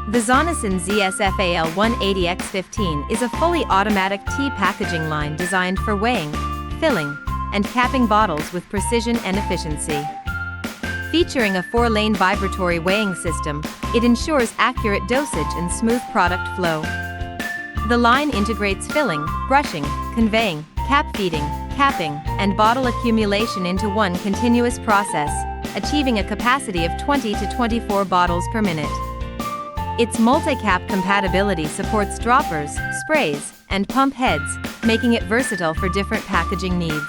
The Zonesun ZS-FAL180X15 is a fully automatic tea packaging line designed for weighing, filling, and capping bottles with precision and efficiency. Featuring a 4-lane vibratory weighing system, it ensures accurate dosage and smooth product flow. The line integrates filling, brushing, conveying, cap feeding, capping, and bottle accumulation into one continuous process, achieving a capacity of 20 to 24 bottles per minute. Its multi-cap compatibility supports droppers, sprays, and pump heads, making it versatile for different packaging needs.